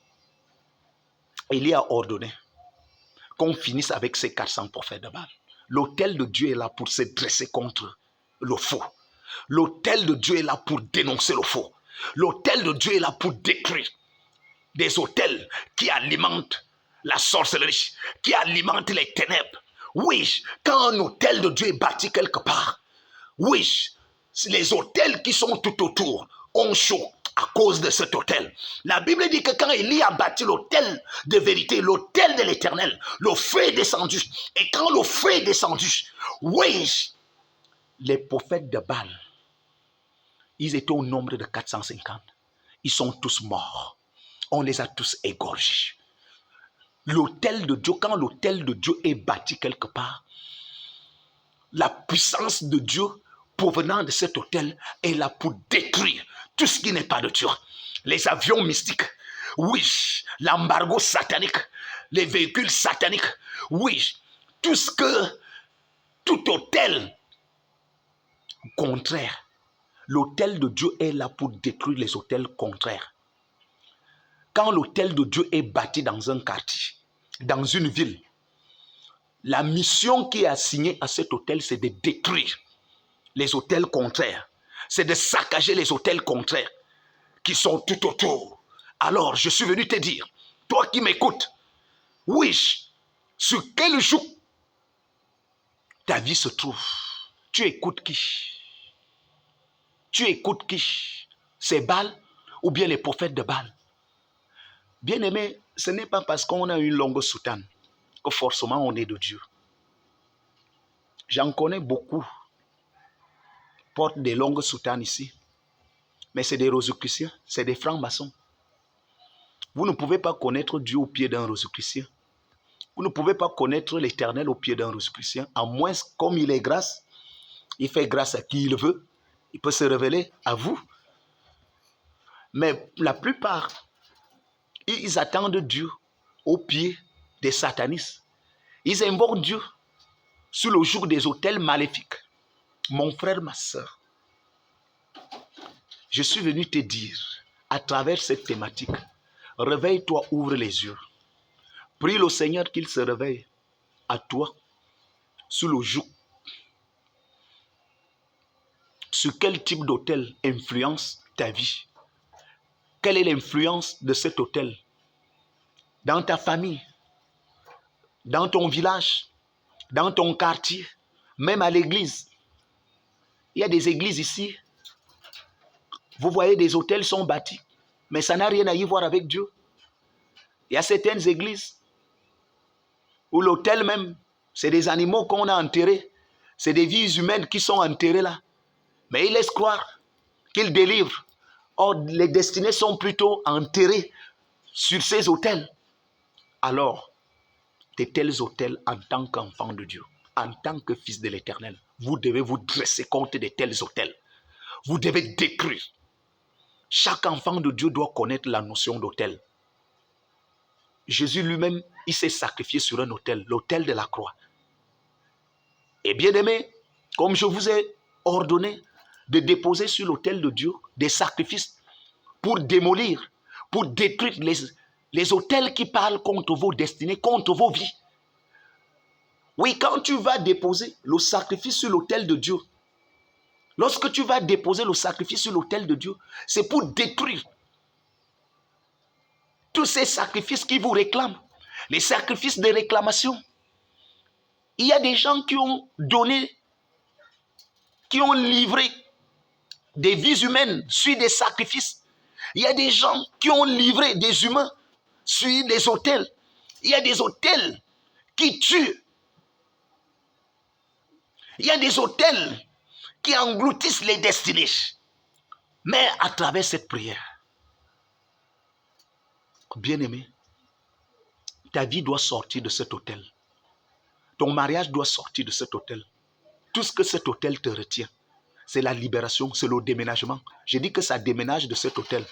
A: Élie a ordonné qu'on finisse avec ces 400 prophètes de Baal. L'autel de Dieu est là pour se dresser contre le faux. L'autel de Dieu est là pour dénoncer le faux. L'autel de Dieu est là pour détruire des autels qui alimentent la sorcellerie, qui alimentent les ténèbres. Oui, quand un autel de Dieu est bâti quelque part, oui, les autels qui sont tout autour ont chaud à cause de cet autel. La Bible dit que quand Élie a bâti l'autel de vérité, l'autel de l'Éternel, le feu est descendu. Et quand le feu est descendu, oui, les prophètes de Baal, ils étaient au nombre de 450. Ils sont tous morts. On les a tous égorgés. L'autel de Dieu, quand l'autel de Dieu est bâti quelque part, la puissance de Dieu provenant de cet autel est là pour détruire tout ce qui n'est pas de Dieu. Les avions mystiques, oui, l'embargo satanique, les véhicules sataniques, oui, tout autel contraire. L'autel de Dieu est là pour détruire les autels contraires. Quand l'autel de Dieu est bâti dans un quartier, dans une ville, la mission qui est assignée à cet autel, c'est de détruire les autels contraires. C'est de saccager les autels contraires qui sont tout autour. Alors, je suis venu te dire, toi qui m'écoutes, oui, sur quel joug ta vie se trouve? Tu écoutes qui? Tu écoutes qui? C'est Baal ou bien les prophètes de Baal? Bien-aimé, ce n'est pas parce qu'on a une longue soutane que forcément on est de Dieu. J'en connais beaucoup, portent des longues soutanes ici, mais c'est des rosicruciens, c'est des francs-maçons. Vous ne pouvez pas connaître Dieu au pied d'un rosicrucien. Vous ne pouvez pas connaître l'Éternel au pied d'un rosicrucien, à moins comme il est grâce, il fait grâce à qui il veut, il peut se révéler à vous. Mais la plupart, ils attendent Dieu au pied des satanistes. Ils invoquent Dieu sur le jour des autels maléfiques. Mon frère, ma soeur, je suis venu te dire, à travers cette thématique, réveille-toi, ouvre les yeux. Prie le Seigneur qu'il se réveille à toi sous le joug. Sur quel type d'autel influence ta vie? Quelle est l'influence de cet autel? Dans ta famille, dans ton village, dans ton quartier, même à l'église. Il y a des églises ici. Vous voyez, des autels sont bâtis, mais ça n'a rien à y voir avec Dieu. Il y a certaines églises où l'autel même, c'est des animaux qu'on a enterrés. C'est des vies humaines qui sont enterrées là. Mais ils laissent croire qu'ils délivrent. Or, les destinées sont plutôt enterrées sur ces autels. Alors, de tels autels, en tant qu'enfant de Dieu, en tant que fils de l'Éternel, vous devez vous dresser contre de tels autels. Vous devez détruire. Chaque enfant de Dieu doit connaître la notion d'autel. Jésus lui-même, il s'est sacrifié sur un autel, l'autel de la croix. Et bien aimé, comme je vous ai ordonné de déposer sur l'autel de Dieu des sacrifices pour démolir, pour détruire les autels qui parlent contre vos destinées, contre vos vies. Oui, quand tu vas déposer le sacrifice sur l'autel de Dieu, lorsque tu vas déposer le sacrifice sur l'autel de Dieu, c'est pour détruire tous ces sacrifices qui vous réclament, les sacrifices de réclamation. Il y a des gens qui ont donné, qui ont livré des vies humaines sur des sacrifices. Il y a des gens qui ont livré des humains sur des autels. Il y a des autels qui tuent. Il y a des autels qui engloutissent les destinées. Mais à travers cette prière, bien-aimé, ta vie doit sortir de cet autel. Ton mariage doit sortir de cet autel. Tout ce que cet autel te retient, c'est la libération, c'est le déménagement. J'ai dit que ça déménage de cet autel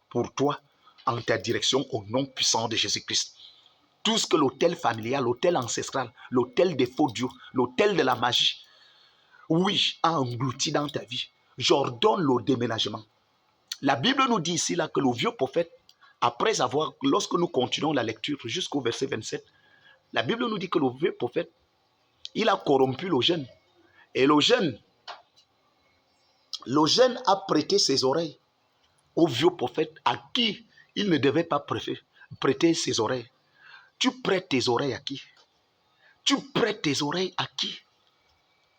A: pour toi, en ta direction, au nom puissant de Jésus-Christ. Tout ce que l'autel familial, l'autel ancestral, l'autel des faux dieux, l'autel de la magie, oui, a englouti dans ta vie, j'ordonne le déménagement. La Bible nous dit ici là, que le vieux prophète, après avoir, lorsque nous continuons la lecture jusqu'au verset 27, la Bible nous dit que le vieux prophète, il a corrompu le jeune. Et le jeune a prêté ses oreilles au vieux prophète à qui il ne devait pas prêter ses oreilles. Tu prêtes tes oreilles à qui? Tu prêtes tes oreilles à qui?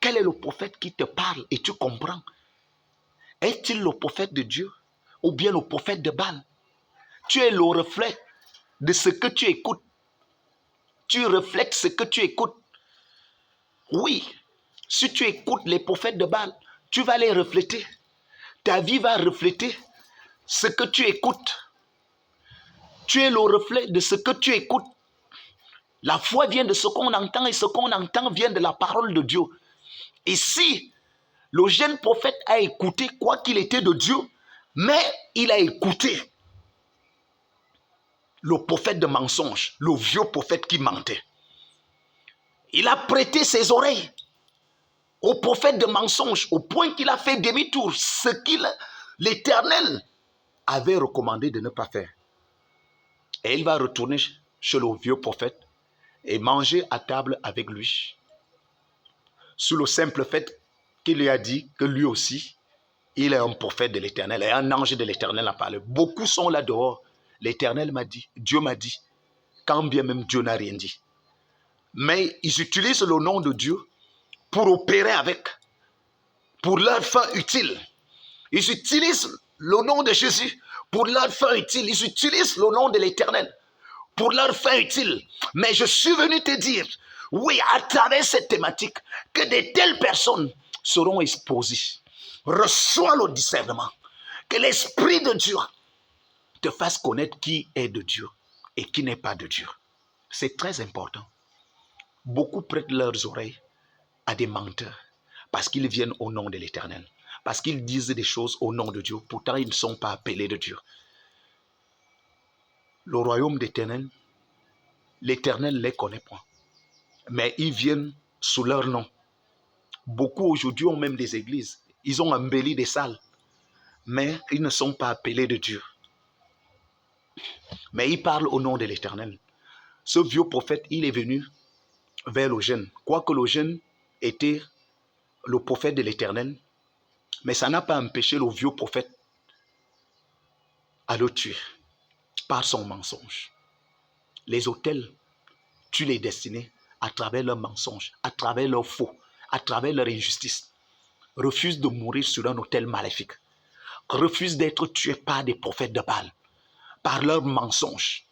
A: Quel est le prophète qui te parle et tu comprends? Est-il le prophète de Dieu ou bien le prophète de Baal? Tu es le reflet de ce que tu écoutes. Tu reflètes ce que tu écoutes. Oui, si tu écoutes les prophètes de Baal, tu vas les refléter. Ta vie va refléter ce que tu écoutes. Tu es le reflet de ce que tu écoutes. La foi vient de ce qu'on entend et ce qu'on entend vient de la parole de Dieu. Et si le jeune prophète a écouté quoi qu'il était de Dieu, mais il a écouté le prophète de mensonge, le vieux prophète qui mentait. Il a prêté ses oreilles au prophète de mensonge au point qu'il a fait demi-tour, ce qu'il, l'Éternel, avait recommandé de ne pas faire. Et il va retourner chez le vieux prophète et manger à table avec lui. Sous le simple fait qu'il lui a dit que lui aussi, il est un prophète de l'Éternel et un ange de l'Éternel a parlé. Beaucoup sont là dehors. L'Éternel m'a dit, Dieu m'a dit, quand bien même Dieu n'a rien dit. Mais ils utilisent le nom de Dieu pour opérer avec, pour leur fin utile. Ils utilisent le nom de Jésus pour leur fin utile. Ils utilisent le nom de l'Éternel pour leur fin utile. Mais je suis venu te dire, oui, à travers cette thématique, que de telles personnes seront exposées. Reçois le discernement. Que l'Esprit de Dieu te fasse connaître qui est de Dieu et qui n'est pas de Dieu. C'est très important. Beaucoup prêtent leurs oreilles à des menteurs parce qu'ils viennent au nom de l'Éternel, parce qu'ils disent des choses au nom de Dieu, pourtant ils ne sont pas appelés de Dieu. Le royaume d'Éternel, l'Éternel ne les connaît point, mais ils viennent sous leur nom. Beaucoup aujourd'hui ont même des églises, ils ont embelli des salles, mais ils ne sont pas appelés de Dieu. Mais ils parlent au nom de l'Éternel. Ce vieux prophète, il est venu vers le jeune. Quoique le jeune était le prophète de l'Éternel, mais ça n'a pas empêché le vieux prophète à le tuer par son mensonge. Les autels tuent les destinées à travers leurs mensonges, à travers leurs faux, à travers leur injustice. Refusent de mourir sur un autel maléfique. Refusent d'être tués par des prophètes de Baal, par leurs mensonges.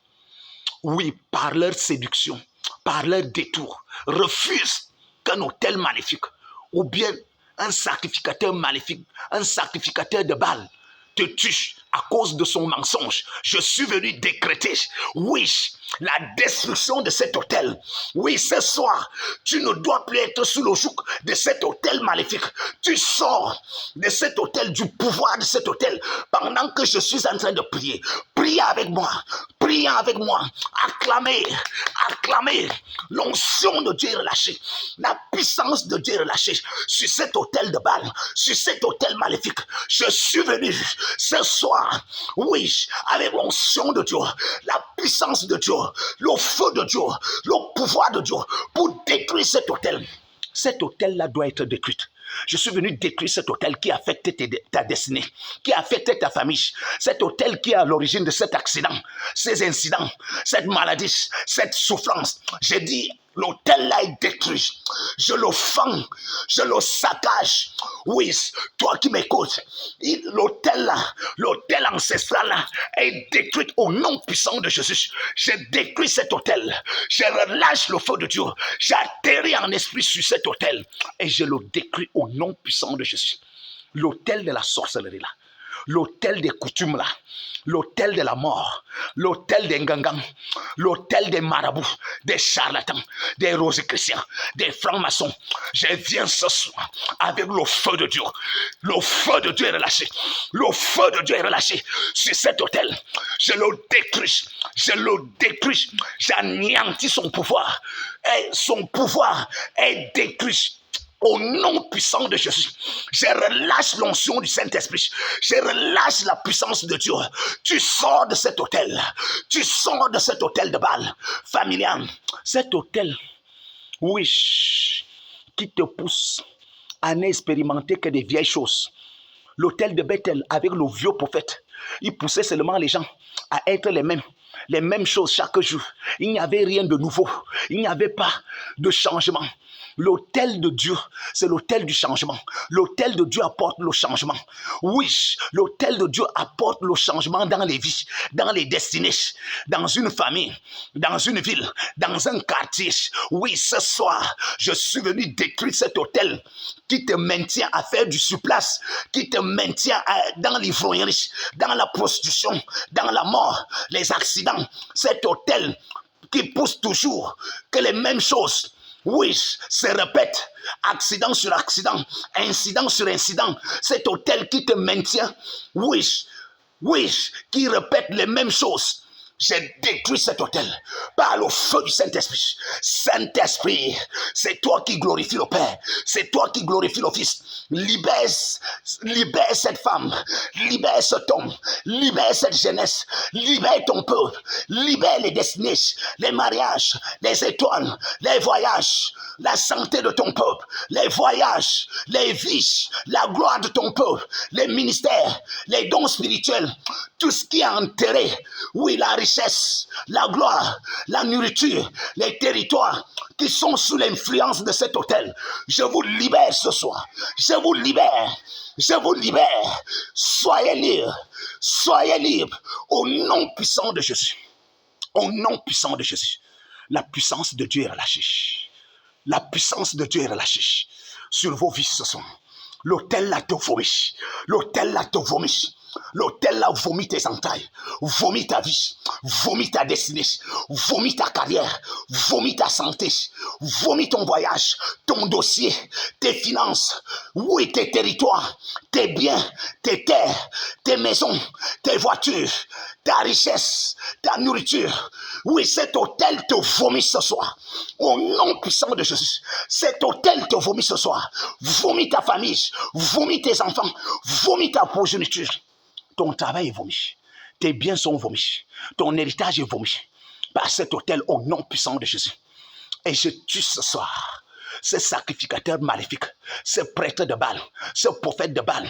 A: Oui, par leur séduction, par leur détour. Refusent qu'un autel maléfique ou bien un sacrificateur maléfique, un sacrificateur de Baal te tue à cause de son mensonge. Je suis venu décréter, oui, la destruction de cet autel. Oui, ce soir, tu ne dois plus être sous le joug de cet autel maléfique. Tu sors de cet autel, du pouvoir de cet autel, pendant que je suis en train de prier. Priez avec moi, priez avec moi, acclamez, acclamez. L'onction de Dieu est relâchée, la puissance de Dieu est relâchée sur cet autel de Baal, sur cet autel maléfique. Je suis venu ce soir, oui, avec l'onction de Dieu, la puissance de Dieu, le feu de Dieu, le pouvoir de Dieu, pour détruire cet autel. Cet autel-là doit être détruit. Je suis venu détruire cet autel qui affecte ta destinée, qui affecte ta famille. Cet autel qui est à l'origine de cet accident, ces incidents, cette maladie, cette souffrance. J'ai dit, l'autel-là est détruit. Je le fends, je le saccage. Oui, toi qui m'écoutes, l'autel-là, l'autel ancestral-là est détruit au nom puissant de Jésus. J'ai détruit cet autel. Je relâche le feu de Dieu. J'atterris en esprit sur cet autel et je le détruis au nom puissant de Jésus. L'autel de la sorcellerie là, l'autel des coutumes là, l'autel de la mort, l'autel des ngangans, l'autel des marabouts, des charlatans, des rosicruciens, des francs-maçons. Je viens ce soir avec le feu de Dieu. Le feu de Dieu est relâché. Le feu de Dieu est relâché sur cet autel. Je le détruis. Je le détruis. J'anéantis son pouvoir. Et son pouvoir est détruit. Au nom puissant de Jésus, je relâche l'onction du Saint-Esprit. Je relâche la puissance de Dieu. Tu sors de cet hôtel. Tu sors de cet hôtel de Baal familial. Cet hôtel, oui, qui te pousse à n'expérimenter que des vieilles choses. L'hôtel de Bethel avec le vieux prophète, il poussait seulement les gens à être les mêmes choses chaque jour. Il n'y avait rien de nouveau. Il n'y avait pas de changement. L'autel de Dieu, c'est l'autel du changement. L'autel de Dieu apporte le changement. Oui, l'autel de Dieu apporte le changement dans les vies, dans les destinées, dans une famille, dans une ville, dans un quartier. Oui, ce soir, je suis venu détruire cet autel qui te maintient à faire du surplace, qui te maintient dans l'ivrognerie, dans la prostitution, dans la mort, les accidents. Cet autel qui pousse toujours que les mêmes choses, oui, se répète, accident sur accident, incident sur incident. Cet hôtel qui te maintient, oui, qui répète les mêmes choses. J'ai détruit cet hôtel par le feu du Saint-Esprit. Saint-Esprit, c'est toi qui glorifie le Père, c'est toi qui glorifie le Fils. Libère cette femme, libère cet homme, libère cette jeunesse, libère ton peuple, libère les destinées, les mariages, les étoiles, les voyages, la santé de ton peuple, les voyages, les vies, la gloire de ton peuple, les ministères, les dons spirituels, tout ce qui est enterré. Oui, la richesse, la gloire, la nourriture, les territoires qui sont sous l'influence de cet hôtel. Je vous libère ce soir. Je vous libère. Je vous libère. Soyez libres au nom puissant de Jésus. Au nom puissant de Jésus. La puissance de Dieu est relâchée. La puissance de Dieu est relâchée sur vos vies ce soir. L'hôtel là te vomit. L'hôtel là te vomit. L'hôtel là vomit tes entrailles, vomit ta vie, vomit ta destinée, vomit ta carrière, vomit ta santé, vomit ton voyage, ton dossier, tes finances, oui, tes territoires, tes biens, tes terres, tes maisons, tes voitures, ta richesse, ta nourriture. Oui, cet hôtel te vomit ce soir. Au nom puissant de Jésus, cet hôtel te vomit ce soir. Vomit ta famille, vomit tes enfants, vomit ta progéniture. Ton travail est vomi. Tes biens sont vomis. Ton héritage est vomi. Par cet hôtel au nom puissant de Jésus. Et je tue ce soir ces sacrificateurs maléfiques, ces prêtres de Baal, ces prophètes de Baal,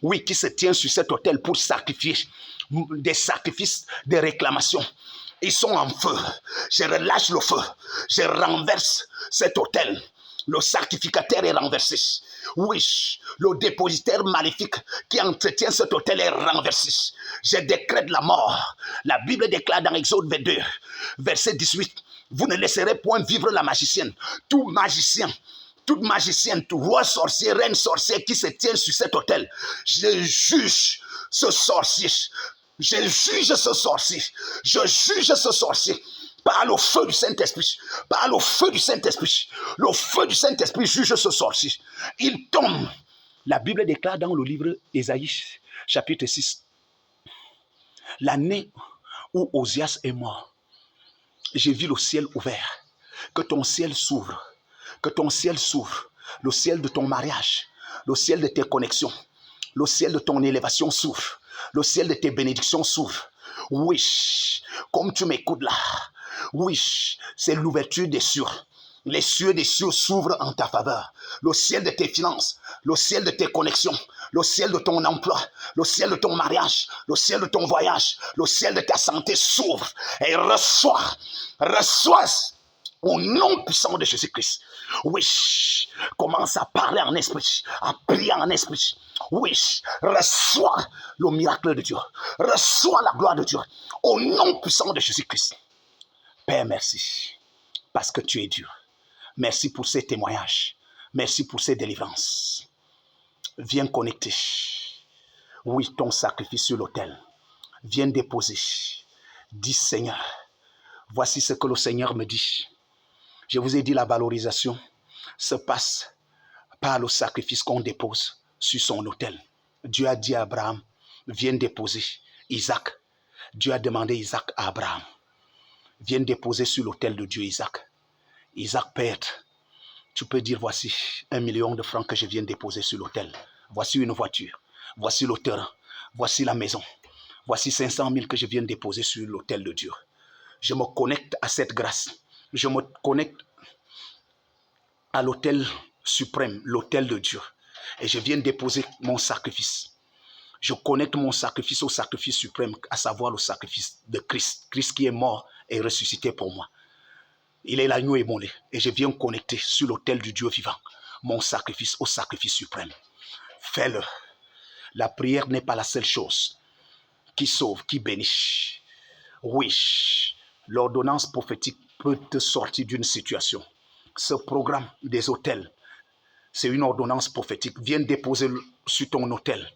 A: oui, qui se tiennent sur cet autel pour sacrifier des sacrifices, des réclamations. Ils sont en feu. Je relâche le feu. Je renverse cet autel. Le sacrificateur est renversé. Oui, le dépositaire maléfique qui entretient cet autel est renversé. Je décrète la mort. La Bible déclare dans Exode 22, verset 18, vous ne laisserez point vivre la magicienne. Tout magicien, toute magicienne, tout roi sorcier, reine sorcière qui se tient sur cet autel, je juge ce sorcier. Je juge ce sorcier. Je juge ce sorcier. Par le feu du Saint-Esprit. Par le feu du Saint-Esprit. Le feu du Saint-Esprit juge ce sorcier. Il tombe. La Bible déclare dans le livre d'Ésaïe, chapitre 6, l'année où Osias est mort, j'ai vu le ciel ouvert. Que ton ciel s'ouvre. Que ton ciel s'ouvre. Le ciel de ton mariage. Le ciel de tes connexions. Le ciel de ton élévation s'ouvre. Le ciel de tes bénédictions s'ouvre. Oui, comme tu m'écoutes là. Oui, c'est l'ouverture des cieux. Les cieux des cieux s'ouvrent en ta faveur. Le ciel de tes finances, le ciel de tes connexions, le ciel de ton emploi, le ciel de ton mariage, le ciel de ton voyage, le ciel de ta santé s'ouvre et reçois au nom puissant de Jésus-Christ. Oui, commence à parler en esprit, à prier en esprit. Oui, reçois le miracle de Dieu. Reçois la gloire de Dieu. Au nom puissant de Jésus-Christ. Père, merci. Parce que tu es Dieu. Merci pour ces témoignages. Merci pour ces délivrances. Viens connecter. Oui, ton sacrifice sur l'autel. Viens déposer. Dis Seigneur, voici ce que le Seigneur me dit. Je vous ai dit, la valorisation se passe par le sacrifice qu'on dépose sur son autel. Dieu a dit à Abraham, viens déposer Isaac. Dieu a demandé Isaac à Abraham. Viens déposer sur l'autel de Dieu Isaac. Isaac peut être, tu peux dire, voici 1 million de francs que je viens déposer sur l'autel. Voici une voiture. Voici le terrain. Voici la maison. Voici 500 000 que je viens déposer sur l'autel de Dieu. Je me connecte à cette grâce. Je me connecte à l'autel suprême, l'autel de Dieu. Et je viens déposer mon sacrifice. Je connecte mon sacrifice au sacrifice suprême, à savoir le sacrifice de Christ. Christ qui est mort et ressuscité pour moi. Il est l'agneau immolé. Et je viens connecter sur l'autel du Dieu vivant mon sacrifice au sacrifice suprême. Fais-le. La prière n'est pas la seule chose qui sauve, qui bénit. Oui, l'ordonnance prophétique peut te sortir d'une situation. Ce programme des autels, c'est une ordonnance prophétique. Viens déposer sur ton autel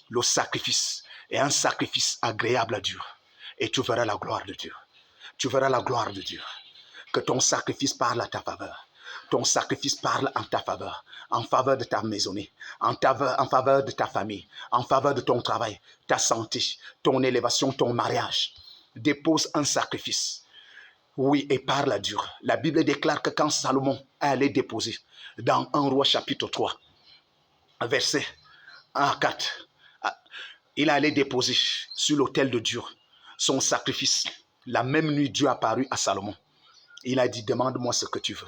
A: le sacrifice, et un sacrifice agréable à Dieu. Et tu verras la gloire de Dieu. Tu verras la gloire de Dieu. Que ton sacrifice parle à ta faveur. Ton sacrifice parle en ta faveur, en faveur de ta maisonnée, en faveur de ta famille, en faveur de ton travail, ta santé, ton élévation, ton mariage. Dépose un sacrifice. Oui, et parle à Dieu. La Bible déclare que quand Salomon allait déposer dans 1 Roi chapitre 3, verset 1 à 4, il allait déposer sur l'autel de Dieu son sacrifice. La même nuit, Dieu apparut à Salomon. Il a dit, demande-moi ce que tu veux.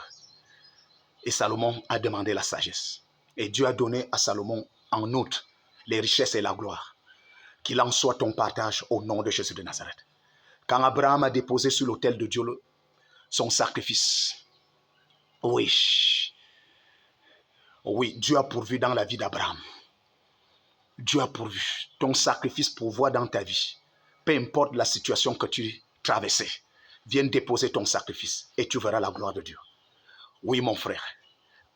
A: Et Salomon a demandé la sagesse. Et Dieu a donné à Salomon en outre les richesses et la gloire. Qu'il en soit ton partage au nom de Jésus de Nazareth. Quand Abraham a déposé sur l'autel de Dieu son sacrifice, oui, Dieu a pourvu dans la vie d'Abraham. Dieu a pourvu. Ton sacrifice pourvoit dans ta vie. Peu importe la situation que tu traversais, viens déposer ton sacrifice et tu verras la gloire de Dieu. Oui, mon frère.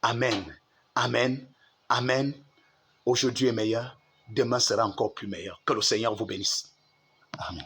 A: Amen. Amen. Amen. Aujourd'hui est meilleur. Demain sera encore plus meilleur. Que le Seigneur vous bénisse. Amen.